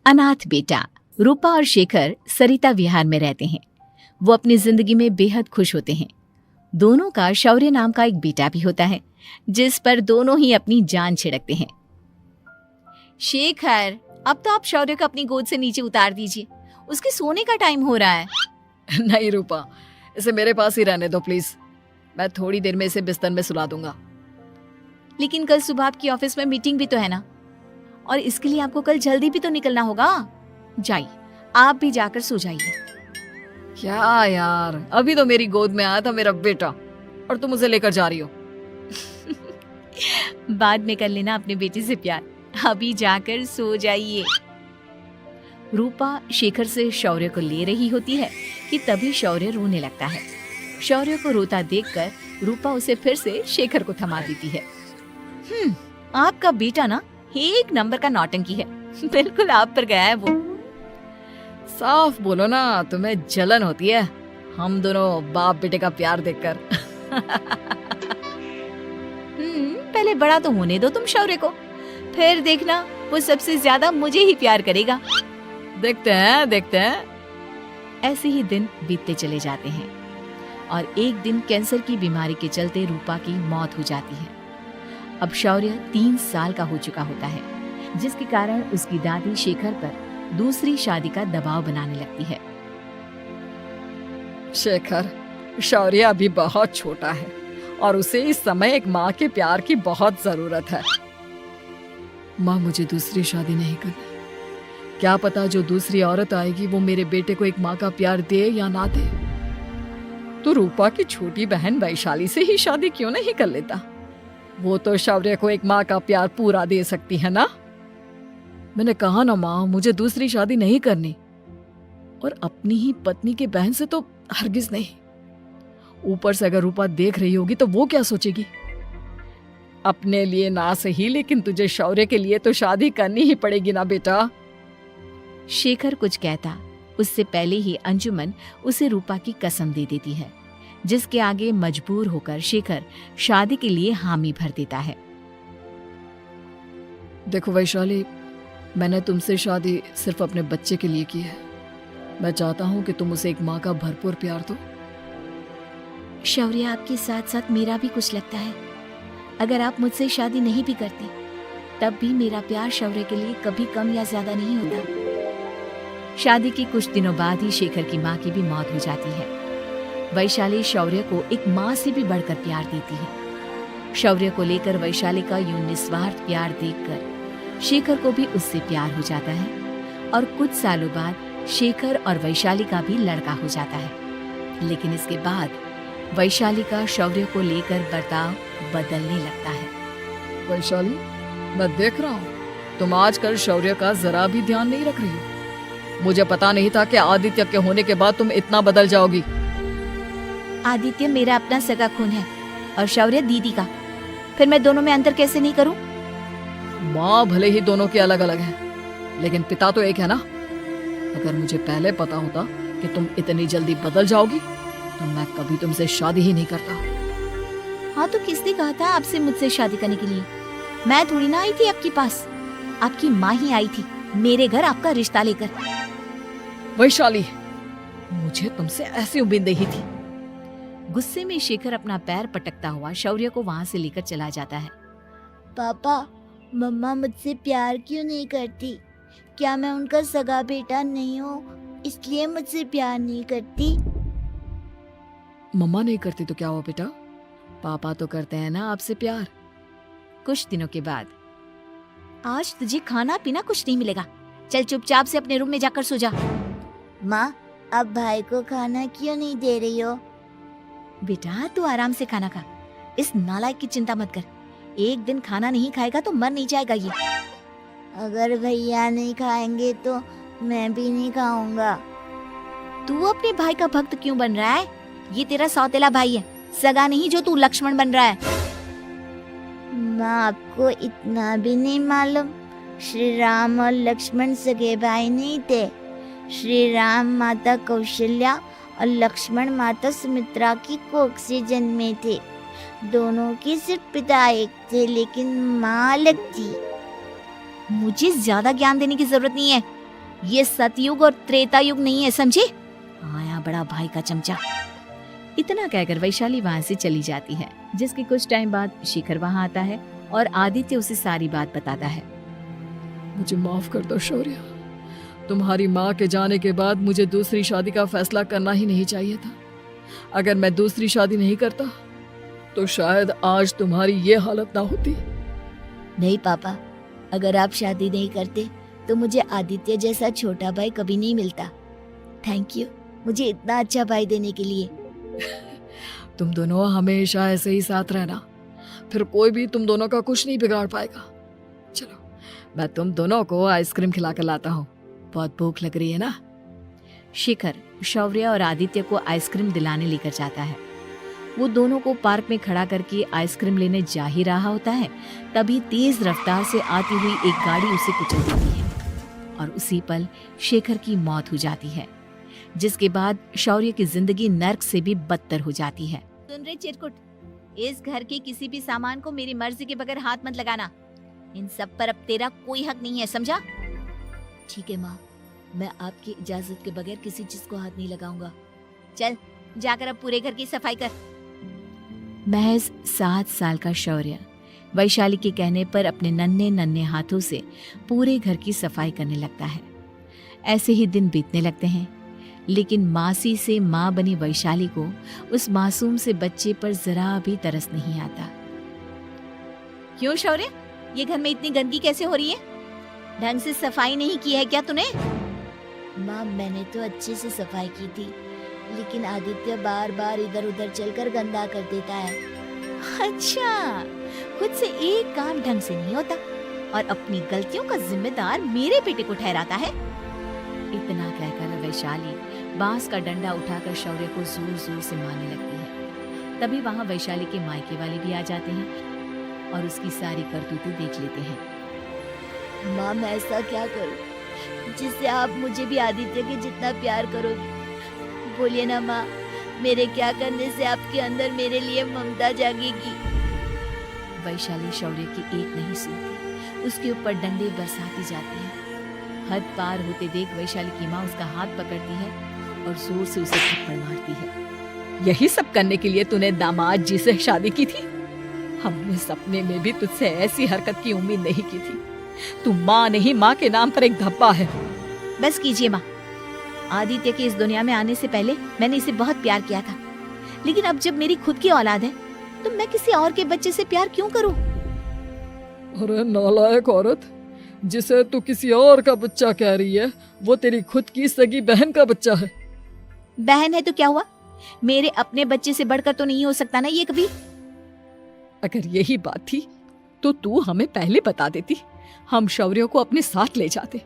अनाथ बेटा। रूपा और शेखर सरिता विहार में रहते हैं। वो अपनी जिंदगी में बेहद खुश होते हैं। दोनों का शौर्य नाम का एक बेटा भी होता है, जिस पर दोनों ही अपनी जान छिड़कते हैं। शेखर, अब तो आप शौर्य को अपनी गोद से नीचे उतार दीजिए, उसके सोने का टाइम हो रहा है। नहीं रूपा, इसे मेरे पास ही रहने दो प्लीज। मैं थोड़ी देर में इसे बिस्तर में सुला दूंगा। लेकिन कल सुबह आपकी ऑफिस में मीटिंग भी तो है ना, और इसके लिए आपको कल जल्दी भी तो निकलना होगा। जाइए, आप भी जाकर सो जाइए। क्या यार, अभी तो मेरी गोद में आया था मेरा बेटा और तुम उसे लेकर जा रही हो। बाद में कर लेना अपने बेटे से प्यार, अभी जाकर सो जाइए। रूपा शेखर से शौर्य को ले रही होती है कि तभी शौर्य रोने लगता है। शौर्य को रोता देखकर रूपा उसे फिर से शेखर को थमा देती है। आपका बेटा ना एक नंबर का नौटंकी है, बिल्कुल आप पर गया है वो। साफ बोलो ना, तुम्हें जलन होती है हम दोनों बाप बेटे का प्यार देखकर। पहले बड़ा तो होने दो तुम शौर्य को, फिर देखना वो सबसे ज्यादा मुझे ही प्यार करेगा। देखते हैं। ऐसे ही दिन बीतते चले जाते हैं और एक दिन कैंसर की बीमारी के चलते रूपा की मौत हो जाती है। अब शौर्य 3 साल का हो चुका होता है, जिसके कारण उसकी दादी शेखर पर दूसरी शादी का दबाव बनाने लगती है। शेखर, शौर्य अभी बहुत छोटा है और उसे इस समय एक माँ के प्यार की बहुत जरूरत है। माँ, मुझे दूसरी शादी नहीं करनी। क्या पता जो दूसरी औरत आएगी वो मेरे बेटे को एक माँ का प्यार दे या ना दे। तो रूपा की छोटी बहन वैशाली से ही शादी क्यों नहीं कर लेता? वो तो शौर्य को एक माँ का प्यार पूरा दे सकती है ना। मैंने कहा ना माँ, मुझे दूसरी शादी नहीं करनी, और अपनी ही पत्नी के बहन से तो हरगिज नहीं। ऊपर से अगर रूपा देख रही होगी तो वो क्या सोचेगी? अपने लिए ना सही, लेकिन तुझे शौर्य के लिए तो शादी करनी ही पड़ेगी ना बेटा। शेखर कुछ कहता उससे पहले ही अंजुमन उसे रूपा की कसम दे देती है, जिसके आगे मजबूर होकर शेखर शादी के लिए हामी भर देता है। देखो वैशाली, मैंने तुमसे शादी सिर्फ अपने बच्चे के लिए की है। मैं चाहता हूँ कि तुम उसे एक माँ का भरपूर प्यार दो। शौर्य, आपके साथ साथ मेरा भी कुछ लगता है। अगर आप मुझसे शादी नहीं भी करते, तब भी मेरा प्यार शौर्य के लिए कभी कम या ज्यादा नहीं होता। शादी के कुछ दिनों बाद ही शेखर की माँ की भी मौत हो जाती है। वैशाली शौर्य को एक माँ से भी बढ़कर प्यार देती है। शौर्य को लेकर वैशाली का यूं निस्वार्थ प्यार देखकर शेखर को भी उससे प्यार हो जाता है और कुछ सालों बाद शेखर और वैशाली का भी लड़का हो जाता है। लेकिन इसके बाद वैशाली का शौर्य को लेकर बर्ताव बदलने लगता है। वैशाली, मैं देख रहा हूँ तुम आजकल शौर्य का जरा भी ध्यान नहीं रख रही हो। मुझे पता नहीं था कि आदित्य के होने के बाद तुम इतना बदल जाओगी। आदित्य मेरा अपना सगा खून है और शौर्य दीदी का, फिर मैं दोनों में अंतर कैसे नहीं करूं? माँ भले ही दोनों के अलग अलग हैं, लेकिन पिता तो एक है ना। अगर मुझे पहले पता होता कि तुम इतनी जल्दी बदल जाओगी तो मैं कभी तुमसे शादी ही नहीं करता। हाँ, तो किसने कहा था आपसे मुझसे शादी करने के लिए? मैं थोड़ी ना आई थी आपके पास, आपकी माँ ही आई थी मेरे घर आपका रिश्ता लेकर। वैशाली, मुझे तुमसे ऐसी उम्मीद नहीं थी। गुस्से में शेखर अपना पैर पटकता हुआ शौर्य को वहाँ से लेकर चला जाता है। पापा, मम्मा मुझसे प्यार क्यों नहीं करती? क्या मैं उनका सगा बेटा नहीं हूँ, इसलिए मुझसे प्यार नहीं करती? मम्मा नहीं करती तो क्या हुआ बेटा, पापा तो करते हैं ना आपसे प्यार। कुछ दिनों के बाद, आज तुझे खाना पीना कुछ नहीं मिलेगा, चल चुपचाप से अपने रूम में जाकर सो जा। माँ, अब भाई को खाना क्यों नहीं दे रही हो? बेटा, तू आराम से खाना खा, इस नालायक की चिंता मत कर। एक दिन खाना नहीं खाएगा तो मर नहीं जाएगा ये। अगर भैया नहीं खाएंगे तो मैं भी नहीं खाऊंगा। तू अपने भाई का भक्त क्यों बन रहा है? ये तेरा सौतेला भाई है, सगा नहीं जो तू लक्ष्मण बन रहा है। माँ, आपको इतना भी नहीं मालूम? श्री राम और लक्ष्मण सगे भाई नहीं थे। श्री राम माता कौशल्या और लक्ष्मण माता सुमित्रा की कोख से जन्मे थे। दोनों के सिर्फ पिता एक थे, लेकिन माँ अलग थी। मुझे ज्यादा ज्ञान देने की जरूरत नहीं है, ये सतयुग और त्रेता युग नहीं है, समझे? आया बड़ा भाई का चमचा। इतना कहकर वैशाली वहां से चली जाती है, जिसके कुछ टाइम बाद शिखर वहां आता है और आदित्य उसे सारी बात बताता है। मुझे माफ कर दो शौर्य, तुम्हारी माँ के जाने के बाद मुझे दूसरी शादी का फैसला करना ही नहीं चाहिए था। अगर मैं दूसरी शादी नहीं करता तो शायद आज तुम्हारी ये हालत ना होती। नहीं पापा, अगर आप शादी नहीं करते तो मुझे आदित्य जैसा छोटा भाई कभी नहीं मिलता। थैंक यू मुझे इतना अच्छा भाई देने के लिए। तुम दोनों हमेशा ऐसे ही साथ रहना, फिर कोई भी तुम दोनों का कुछ नहीं बिगाड़ पाएगा। चलो मैं तुम दोनों को आइसक्रीम खिला कर लाता हूँ, बहुत भूख लग रही है ना। शिखर शौर्य और आदित्य को आइसक्रीम दिलाने लेकर जाता है। वो दोनों को पार्क में खड़ा करके आइसक्रीम लेने जा ही रहा होता है, तभी तेज रफ्तार से आती हुई एक गाड़ी उसे कुचल देती है और उसी पल शेखर की मौत हो जाती है, जिसके बाद शौर्य की जिंदगी नर्क से भी बदतर हो जाती है। सुन रहे चिरकुट, इस घर के किसी भी सामान को मेरी मर्जी के बगैर हाथ मत लगाना। इन सब पर अब तेरा कोई हक नहीं है, समझा? ठीक है माँ, मैं आपकी इजाजत के बगैर किसी चीज को हाथ नहीं लगाऊंगा। चल जाकर अब पूरे घर की सफाई कर। महज 7 साल का शौर्य वैशाली के कहने पर अपने नन्हे नन्हे हाथों से पूरे घर की सफाई करने लगता है। ऐसे ही दिन बीतने लगते हैं, लेकिन मासी से माँ बनी वैशाली को उस मासूम से बच्चे पर जरा भी तरस नहीं आता। क्यों शौर्य, ये घर में इतनी गंदगी कैसे हो रही है? ढंग से सफाई नहीं की है क्या तूने? माँ मैंने तो अच्छे से सफाई की थी, लेकिन आदित्य बार बार इधर उधर चलकर गंदा कर देता है। अच्छा, खुद से एक काम ढंग से नहीं होता और अपनी गलतियों का जिम्मेदार मेरे बेटे को ठहराता है। इतना कहकर वैशाली बांस का डंडा उठाकर शौर्य को जोर जोर से मारने लगती है। तभी वहां वैशाली के मायके वाले भी आ जाते हैं और उसकी सारी करतूतें देख लेते हैं। माँ मैं ऐसा क्या करूँ जिससे आप मुझे भी आदित्य के जितना प्यार करोगे? बोलिए ना माँ, मेरे क्या करने से आपके अंदर मेरे लिए ममता जागेगी? वैशाली शौर्य की एक नहीं सुनती, उसके ऊपर डंडे बरसाती जाती है। हद पार होते देख वैशाली की माँ उसका हाथ पकड़ती है और जोर से उसे थप्पड़ मारती है। यही सब करने के लिए तूने दामाद जी से शादी की थी? हमने सपने में भी तुझसे ऐसी हरकत की उम्मीद नहीं की थी। तू माँ नहीं, माँ के नाम पर एक धब्बा है। बस कीजिए माँ, आदित्य के इस दुनिया में आने से पहले मैंने इसे बहुत प्यार किया था, लेकिन अब जब मेरी खुद की औलाद है तो मैं किसी और के बच्चे से प्यार क्यों करूं? अरे नालायक औरत, जिसे तू किसी और का बच्चा कह रही है वो तेरी खुद की सगी बहन का बच्चा है। बहन है तो क्या हुआ, मेरे अपने बच्चे से बढ़कर तो नहीं हो सकता ना ये कभी। अगर यही बात थी तो तू हमें पहले बता देती, हम शौर्य को अपने साथ ले जाते।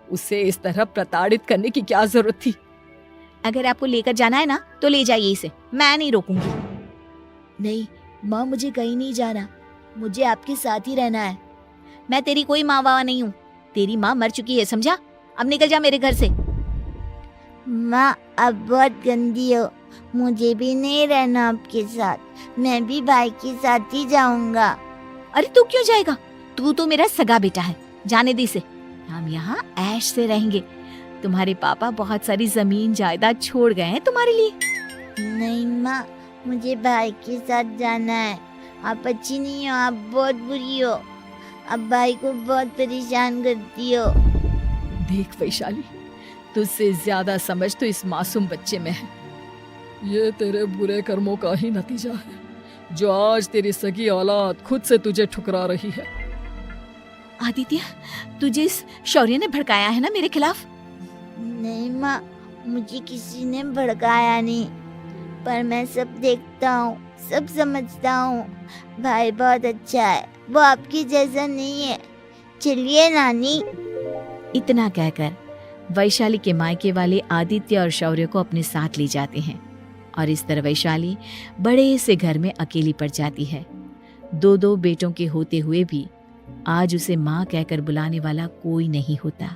उसे इस तरह प्रताड़ित करने की क्या जरूरत थी? अगर आपको लेकर जाना है ना तो ले जाइए इसे, मैं नहीं रोकूंगी। नहीं माँ, मुझे कहीं नहीं जाना, मुझे आपके साथ ही रहना है। मैं तेरी कोई माँ बाबा नहीं हूँ, तेरी माँ मर चुकी है, समझा? अब निकल जा मेरे घर से। माँ अब बहुत गंदी हो, मुझे भी नहीं रहना आपके साथ, मैं भी भाई के साथ ही जाऊंगा। अरे तू क्यों जाएगा, तू तो मेरा सगा बेटा है, जाने दे इसे। हम यहाँ ऐश से रहेंगे, तुम्हारे पापा बहुत सारी जमीन जायदाद छोड़ गए हैं तुम्हारे लिए। नहीं माँ, मुझे भाई के साथ जाना है। आप अच्छी नहीं हो, आप बहुत बुरी हो, आप भाई को बहुत परेशान करती हो। देख वैशाली, तुझसे ज्यादा समझ तो इस मासूम बच्चे में है। ये तेरे बुरे कर्मों का ही नतीजा है, जो आज तेरी सगी औलाद खुद से तुझे ठुकरा रही है। आदित्य, तुझे इस शौर्य ने भड़काया है ना मेरे खिलाफ? नहीं माँ, मुझे किसी ने भड़काया नहीं, पर मैं सब देखता हूँ, सब समझता हूँ। भाई बहुत अच्छा है, वो आपकी जैसा नहीं है। चलिए नानी। इतना कहकर वैशाली के मायके वाले आदित्य और शौर्य को अपने साथ ले जाते हैं और इस तरह वैशाली बड़े से घर में अकेली पड़ जाती है। 2 बेटों के होते हुए भी आज उसे माँ कहकर बुलाने वाला कोई नहीं होता।